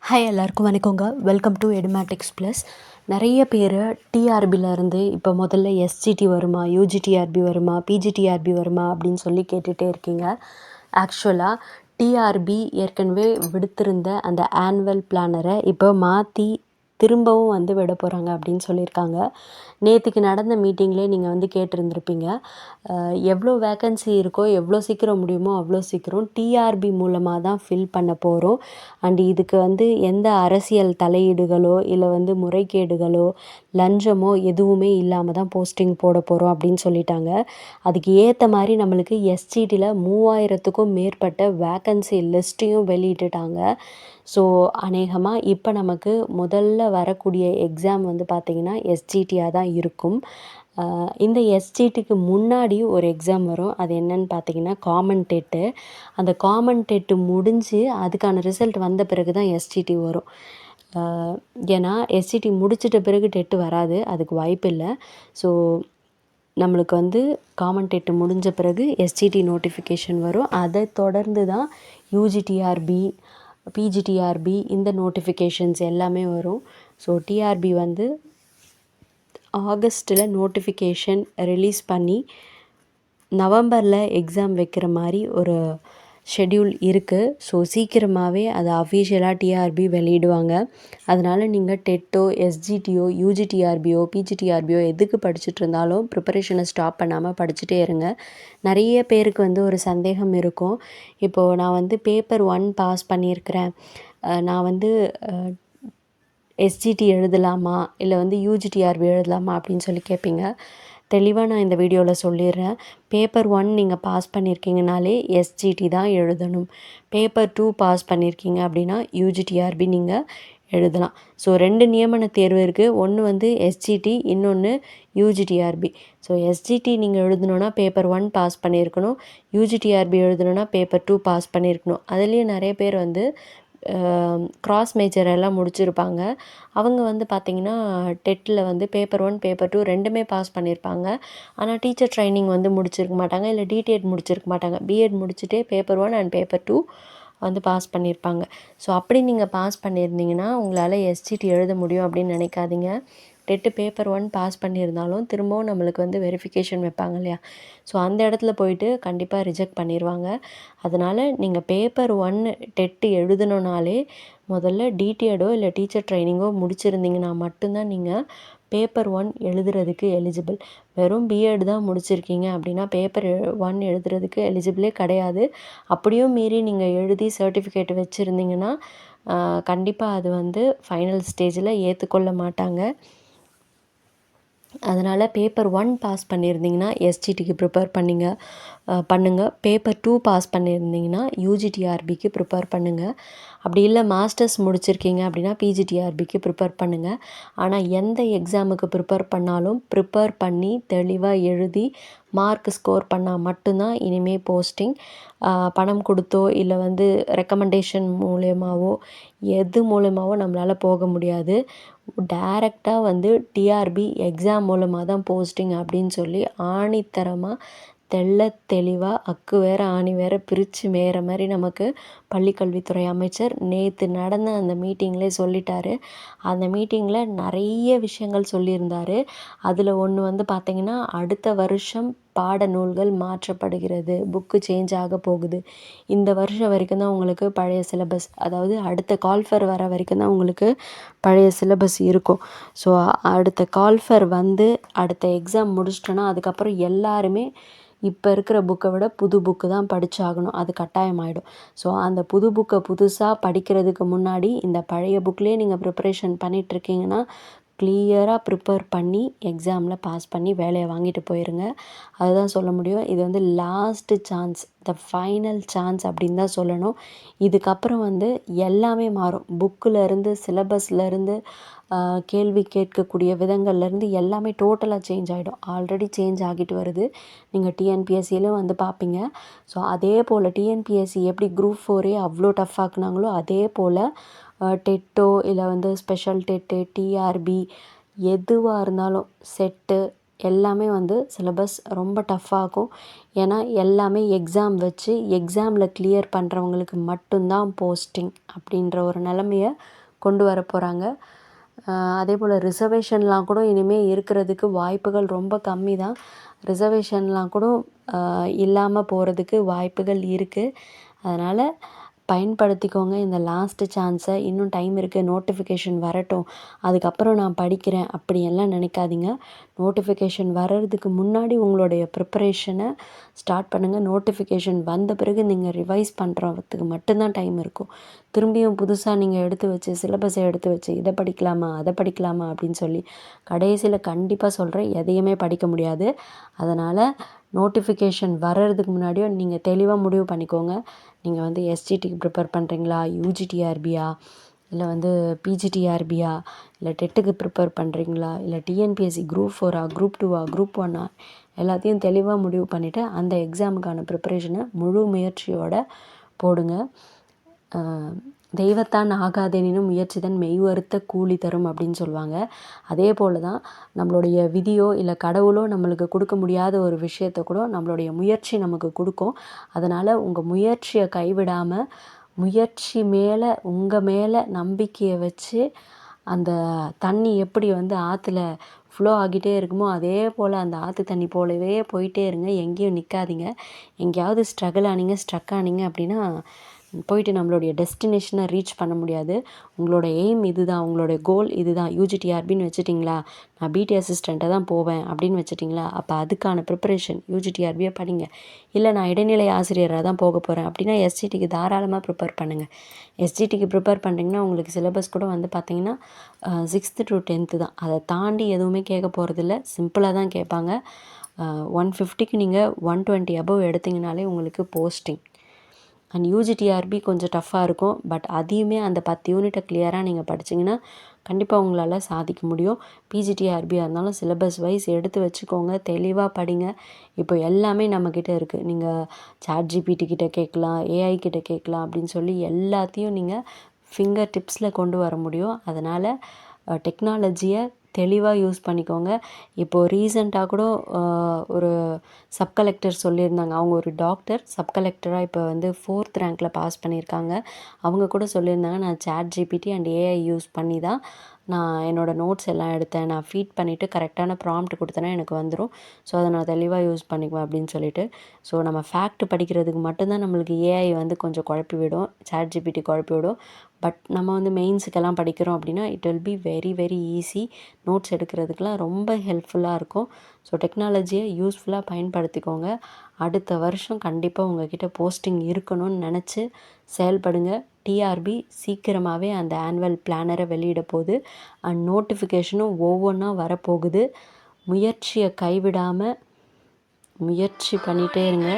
Hi எல்லாருக்கும் வணக்கங்க. Welcome to Edumatics plus. நிறைய பேர் டிஆர்பியிலேருந்து இப்போ முதல்ல எஸ்ஜிடி வருமா, யூஜிடிஆர்பி வருமா, பிஜிடிஆர்பி வருமா அப்படின்னு சொல்லி கேட்டுகிட்டே இருக்கீங்க. ஆக்சுவலாக டிஆர்பி ஏற்கனவே விடுத்திருந்த அந்த ஆனுவல் பிளானரை இப்போ மாற்றி திரும்பவும் விட போகிறாங்க அப்படின்னு சொல்லியிருக்காங்க. நேற்றுக்கு நடந்த மீட்டிங்லேயே நீங்கள் கேட்டிருந்துருப்பீங்க. எவ்வளோ வேக்கன்சி இருக்கோ எவ்வளோ சீக்கிரம் முடியுமோ அவ்வளோ சீக்கிரம் டிஆர்பி மூலமாக தான் ஃபில் பண்ண போகிறோம். அண்ட் இதுக்கு எந்த அரசியல் தலையீடுகளோ இல்லை முறைகேடுகளோ லஞ்சமோ எதுவுமே இல்லாமல் தான் போஸ்டிங் போட போகிறோம் அப்படின்னு சொல்லிட்டாங்க. அதுக்கு ஏற்ற மாதிரி நம்மளுக்கு எஸ்ஜிடியில் 3000க்கும் மேற்பட்ட வேக்கன்சி லிஸ்ட்டையும் வெளியிட்டுட்டாங்க. ஸோ அநேகமாக இப்போ நமக்கு முதல்ல வரக்கூடிய எக்ஸாம் பார்த்திங்கன்னா எஸ்ஜிடியாக தான் இருக்கும். இந்த எஸ்ஜிடிக்கு முன்னாடி ஒரு எக்ஸாம் வரும். அது என்னன்னு பார்த்தீங்கன்னா காமன் டெட்டு. அந்த காமன் டெட்டு முடிஞ்சு அதுக்கான ரிசல்ட் வந்த பிறகு தான் எஸ்ஜிடி வரும். ஏன்னா எஸ்ஜிடி முடிச்சிட்ட பிறகு டெட்டு வராது, அதுக்கு வாய்ப்பு இல்லை. ஸோ நம்மளுக்கு காமன் டெட்டு முடிஞ்ச பிறகு எஸ்ஜிடி நோட்டிஃபிகேஷன் வரும். அதை தொடர்ந்து தான் யூஜிடிஆர்பி, பிஜிடிஆர்பி இந்த நோட்டிஃபிகேஷன்ஸ் எல்லாமே வரும். ஸோ டிஆர்பி ஆகஸ்ட்டில் நோட்டிஃபிகேஷன் ரிலீஸ் பண்ணி நவம்பரில் எக்ஸாம் வைக்கிற மாதிரி ஒரு ஷெட்யூல் இருக்குது. ஸோ சீக்கிரமாகவே அதை அஃபிஷியலாக டிஆர்பி வெளியிடுவாங்க. அதனால் நீங்கள் டெட்டோ, எஸ்ஜிடியோ, யூஜிடிஆர்பியோ, பிஜிடிஆர்பியோ எதுக்கு படிச்சுட்டு இருந்தாலும் ப்ரிப்பரேஷனை ஸ்டாப் பண்ணாமல் படிச்சுட்டே இருங்க. நிறைய பேருக்கு ஒரு சந்தேகம் இருக்கும். இப்போது நான் பேப்பர் 1 பாஸ் பண்ணியிருக்கிறேன், நான் எஸ்ஜிடி எழுதலாமா இல்லை யூஜிடிஆர்பி எழுதலாமா அப்படின்னு சொல்லி கேட்பீங்க. தெளிவாக நான் இந்த வீடியோவில் சொல்லிடுறேன். பேப்பர் 1 நீங்கள் பாஸ் பண்ணியிருக்கீங்கனாலே எஸ்ஜிடி தான் எழுதணும். பேப்பர் 2 பாஸ் பண்ணியிருக்கீங்க அப்படின்னா யூஜிடிஆர்பி நீங்கள் எழுதலாம். ஸோ 2 நியமன தேர்வு இருக்குது. ஒன்று எஸ்ஜிடி, இன்னொன்று யூஜிடிஆர்பி. ஸோ எஸ்ஜிடி நீங்கள் எழுதணுன்னா பேப்பர் 1 பாஸ் பண்ணியிருக்கணும். யூஜிடிஆர்பி எழுதணுன்னா பேப்பர் 2 பாஸ் பண்ணியிருக்கணும். அதுலேயே நிறைய பேர் கிராஸ் மேஜர் எல்லாம் முடிச்சிருப்பாங்க. அவங்க பார்த்திங்கன்னா டெட்டில் பேப்பர் 1 பேப்பர் 2 ரெண்டுமே பாஸ் பண்ணியிருப்பாங்க. ஆனால் டீச்சர் ட்ரைனிங் முடிச்சிருக்க மாட்டாங்க, இல்லை டிடிஎட் முடிச்சிருக்க மாட்டாங்க. பிஎட் முடிச்சுட்டே பேப்பர் 1 அண்ட் பேப்பர் 2 பாஸ் பண்ணியிருப்பாங்க. ஸோ அப்படி நீங்கள் பாஸ் பண்ணியிருந்தீங்கன்னா உங்களால் எஸ்ஜிடி எழுத முடியும் அப்படின்னு நினைக்காதீங்க. டெட்டு பேப்பர் 1 பாஸ் பண்ணியிருந்தாலும் திரும்பவும் நம்மளுக்கு வெரிஃபிகேஷன் வைப்பாங்க இல்லையா, ஸோ அந்த இடத்துல போயிட்டு கண்டிப்பாக ரிஜெக்ட் பண்ணிடுவாங்க. அதனால் நீங்கள் பேப்பர் 1 டெட்டு எழுதணுனாலே முதல்ல டிடிஎடோ இல்லை டீச்சர் ட்ரைனிங்கோ முடிச்சிருந்தீங்கன்னா மட்டும்தான் நீங்கள் பேப்பர் 1 எழுதுறதுக்கு எலிஜிபிள். வெறும் பிஎட் தான் முடிச்சிருக்கீங்க அப்படின்னா பேப்பர் 1 எழுதுறதுக்கு எலிஜிபிளே கிடையாது. அப்படியும் மீறி நீங்கள் எழுதி சர்டிஃபிகேட் வச்சுருந்தீங்கன்னா கண்டிப்பாக அது ஃபைனல் ஸ்டேஜில் ஏற்றுக்கொள்ள மாட்டாங்க. அதனால் பேப்பர் 1 பாஸ் பண்ணியிருந்தீங்கன்னா எஸ்ஜிடிக்கு ப்ரிப்பேர் பண்ணுங்கள். பேப்பர் 2 பாஸ் பண்ணியிருந்தீங்கன்னா யூஜிடிஆர்பிக்கு ப்ரிப்பேர் பண்ணுங்கள். அப்படி இல்லை மாஸ்டர்ஸ் முடிச்சிருக்கீங்க அப்படின்னா பிஜிடிஆர்பிக்கு ப்ரிப்பேர் பண்ணுங்கள். ஆனால் எந்த எக்ஸாமுக்கு ப்ரிப்பேர் பண்ணாலும் ப்ரிப்பேர் பண்ணி தெளிவாக எழுதி மார்க் ஸ்கோர் பண்ணால் மட்டும்தான் இனிமேல் போஸ்டிங். பணம் கொடுத்தோ இல்லை ரெக்கமெண்டேஷன் மூலயமாவோ எது மூலமாவோ நம்மளால் போக முடியாது. டைரெக்டாக டிஆர்பி எக்ஸாம் மூலமாக தான் போஸ்டிங் அப்படின்னு சொல்லி ஆணித்தரமாக தெளிவாக அக்கு வேற ஆணி வேற பிரித்து மேயிற மாதிரி நமக்கு பள்ளிக்கல்வித்துறை அமைச்சர் நேற்று நடந்த அந்த மீட்டிங்லேயே சொல்லிட்டாரு. அந்த மீட்டிங்கில் நிறைய விஷயங்கள் சொல்லியிருந்தார். அதில் ஒன்று பார்த்திங்கன்னா அடுத்த வருஷம் பாடநூல்கள் மாற்றப்படுகிறது, புக்கு சேஞ்ச் ஆக போகுது. இந்த வருஷம் வரைக்கும் தான் உங்களுக்கு பழைய சிலபஸ், அதாவது அடுத்த கால்ஃபர் வர வரைக்கும் தான் உங்களுக்கு பழைய சிலபஸ் இருக்கும். ஸோ அடுத்த கால்ஃபர் அடுத்த எக்ஸாம் முடிச்சிட்டோன்னா அதுக்கப்புறம் எல்லாருமே இப்போ இருக்கிற புக்கை விட புது புக்கு தான் படித்தாகணும், அது கட்டாயமாயிடும். ஸோ அந்த புது புக்கை புதுசாக படிக்கிறதுக்கு முன்னாடி இந்த பழைய புக்லேயே நீங்கள் ப்ரிப்பரேஷன் பண்ணிகிட்ருக்கீங்கன்னா கிளியராக ப்ரிப்பேர் பண்ணி எக்ஸாமில் பாஸ் பண்ணி வேலையை வாங்கிட்டு போயிருங்க. அதுதான் சொல்ல முடியும். இது last chance, the final chance அப்படின்னு தான் சொல்லணும். இதுக்கப்புறம் எல்லாமே மாறும். புக்கிலேருந்து, சிலபஸ்லேருந்து, கேள்வி கேட்கக்கூடிய விதங்கள்லேருந்து எல்லாமே டோட்டலாக சேஞ்ச் ஆகிடும். ஆல்ரெடி சேஞ்ச் ஆகிட்டு வருது. நீங்கள் டிஎன்பிஎஸ்சியிலும் பார்ப்பீங்க. ஸோ அதே போல் டிஎன்பிஎஸ்சி எப்படி குரூப் 4 அவ்வளோ டஃப் ஆக்குனாங்களோ அதே போல் டெட்டோ இல்லை ஸ்பெஷல் டெட்டு, டிஆர்பி எதுவாக இருந்தாலும், செட்டு எல்லாமே வந்து சிலபஸ் ரொம்ப டஃப்பாகும். ஏன்னா எல்லாமே எக்ஸாம் வச்சு எக்ஸாமில் கிளியர் பண்ணுறவங்களுக்கு மட்டும்தான் போஸ்டிங் அப்படின்ற ஒரு நிலமைய கொண்டு வர போகிறாங்க. அதே போல் ரிசர்வேஷன்லாம் கூட இனிமேல் இருக்கிறதுக்கு வாய்ப்புகள் ரொம்ப கம்மி தான். ரிசர்வேஷன்லாம் கூட இல்லாமல் போகிறதுக்கு வாய்ப்புகள் இருக்குது. அதனால் பயன்படுத்திக்கோங்க இந்த லாஸ்ட்டு சான்ஸை. இன்னும் டைம் இருக்குது, நோட்டிஃபிகேஷன் வரட்டும், அதுக்கப்புறம் நான் படிக்கிறேன் அப்படியெல்லாம் நினைக்காதீங்க. நோட்டிஃபிகேஷன் வர்றதுக்கு முன்னாடி உங்களுடைய ப்ரிப்பரேஷனை ஸ்டார்ட் பண்ணுங்கள். நோட்டிஃபிகேஷன் வந்த பிறகு நீங்கள் ரிவைஸ் பண்ணுறதுக்கு மட்டும்தான் டைம் இருக்கும். திரும்பியும் புதுசாக நீங்கள் எடுத்து வச்சு சிலபஸை எடுத்து வச்சு இதை படிக்கலாமா அதை படிக்கலாமா அப்படின்னு சொல்லி கடைசியில் கண்டிப்பாக சொல்கிறேன் எதையுமே படிக்க முடியாது. அதனால் நோட்டிஃபிகேஷன் வர்றதுக்கு முன்னாடியோ நீங்கள் தெளிவாக முடிவு பண்ணிக்கோங்க. நீங்கள் வந்து எஸ்ஜிடிக்கு ப்ரிப்பேர் பண்ணுறீங்களா, யூஜிடிஆர்பியா, இல்லை வந்து பிஜிடிஆர்பியா, இல்லை டெட்டுக்கு ப்ரிப்பேர் பண்ணுறீங்களா, இல்லை டிஎன்பிஎஸ்சி குரூப் 4ஆ, குரூப் 2ஆ, குரூப் 1ஆ, எல்லாத்தையும் தெளிவாக முடிவு பண்ணிவிட்டு அந்த எக்ஸாமுக்கான ப்ரிப்பரேஷனை முழு முயற்சியோடு போடுங்க. தெய்வத்தான் ஆகாதெனினும் முயற்சிதான் மெய்வருத்த கூலி தரும் அப்படின்னு சொல்லுவாங்க. அதே போல் தான் நம்மளுடைய விதியோ இல்லை கடவுளோ நம்மளுக்கு கொடுக்க முடியாத ஒரு விஷயத்தை கூட நம்மளுடைய முயற்சி நமக்கு கொடுக்கும். அதனால் உங்கள் முயற்சியை கைவிடாமல் முயற்சி மேலே உங்கள் மேலே நம்பிக்கையை வச்சு அந்த தண்ணி எப்படி வந்து ஆற்றுல ஃப்ளோ ஆகிட்டே இருக்குமோ அதே போல் அந்த ஆற்று தண்ணி போலவே போயிட்டே இருங்க. எங்கேயும் நிற்காதீங்க. எங்கேயாவது ஸ்ட்ரக் ஆனீங்க அப்படின்னா போயிட்டு நம்மளுடைய டெஸ்டினேஷனை ரீச் பண்ண முடியாது. உங்களோட எய்ம் இது தான், உங்களுடைய கோல் இது தான். யூஜிடிஆர்பின்னு வச்சுட்டிங்களா, நான் பிடி அசிஸ்டண்ட்டை தான் போவேன் அப்படின்னு வச்சுட்டிங்களா, அப்போ அதுக்கான ப்ரிப்பரேஷன் யூஜிடிஆர்பியை படிங்க. இல்லை நான் இடைநிலை ஆசிரியராக தான் போக போகிறேன் அப்படின்னா எஸ்ஜிடிக்கு தாராளமாக ப்ரிப்பேர் பண்ணுங்கள். எஸ்ஜிடிக்கு ப்ரிப்பேர் பண்ணிங்கன்னா உங்களுக்கு சிலபஸ் கூட வந்து பார்த்திங்கன்னா 6th to 10th தான். அதை தாண்டி எதுவுமே கேட்க போகிறதில்ல. சிம்பிளாக தான் கேட்பாங்க. 150க்கு நீங்கள் 120 above எடுத்திங்கனாலே உங்களுக்கு போஸ்டிங். அண்ட் யூஜிடிஆர்பி கொஞ்சம் டஃப்பாக இருக்கும். பட் அதையுமே அந்த 10 யூனிட்டை கிளியராக நீங்கள் படிச்சிங்கன்னா கண்டிப்பாக உங்களால் சாதிக்க முடியும். பிஜிடிஆர்பியாக இருந்தாலும் சிலபஸ் வைஸ் எடுத்து வச்சுக்கோங்க, தெளிவாக படிங்க. இப்போ எல்லாமே நம்மக்கிட்ட இருக்குது. நீங்கள் சாட்ஜிபிடி கிட்ட கேட்கலாம், ஏஐ கிட்ட கேட்கலாம் அப்படின்னு சொல்லி எல்லாத்தையும் நீங்கள் ஃபிங்கர் டிப்ஸில் கொண்டு வர முடியும். அதனால் டெக்னாலஜியை தெளிவாக யூஸ் பண்ணிக்கோங்க. இப்போது ரீசெண்டாக கூட ஒரு சப் கலெக்டர் சொல்லியிருந்தாங்க. அவங்க ஒரு டாக்டர் சப் கலெக்டராக இப்போ வந்து 4th ரேங்க்கில் பாஸ் பண்ணியிருக்காங்க. அவங்க கூட சொல்லியிருந்தாங்க, நான் சாட்ஜிபிடி அண்ட் ஏஐ யூஸ் பண்ணி தான் நான் என்னோடய நோட்ஸ் எல்லாம் எடுத்தேன். நான் ஃபீட் பண்ணிவிட்டு கரெக்டான ப்ராம்ப்ட் கொடுத்தேன்னா எனக்கு வந்துடும். ஸோ அதை நான் தெளிவாக யூஸ் பண்ணிக்குவேன் அப்படின்னு சொல்லிட்டு. ஸோ நம்ம ஃபேக்ட் படிக்கிறதுக்கு மட்டும்தான் நம்மளுக்கு ஏஐ வந்து கொஞ்சம் குழப்பி விடும், சாட்ஜிபிடி குழப்பி விடும். பட் நம்ம வந்து மெயின்ஸுக்கெல்லாம் படிக்கிறோம் அப்படின்னா it will be very very easy. Notes எடுக்கிறதுக்கெலாம் ரொம்ப ஹெல்ப்ஃபுல்லாக இருக்கும். ஸோ டெக்னாலஜியை யூஸ்ஃபுல்லாக பயன்படுத்திக்கோங்க. அடுத்த வருஷம் கண்டிப்பாக உங்கள்கிட்ட போஸ்டிங் இருக்கணும்னு நினச்சி செயல்படுங்க. டிஆர்பி சீக்கிரமாகவே அந்த ஆனுவல் பிளானரை வெளியிட போகுது. அண்ட் நோட்டிஃபிகேஷனும் ஒவ்வொன்றா வரப்போகுது. முயற்சியை கைவிடாமல் முயற்சி பண்ணிகிட்டே இருங்க.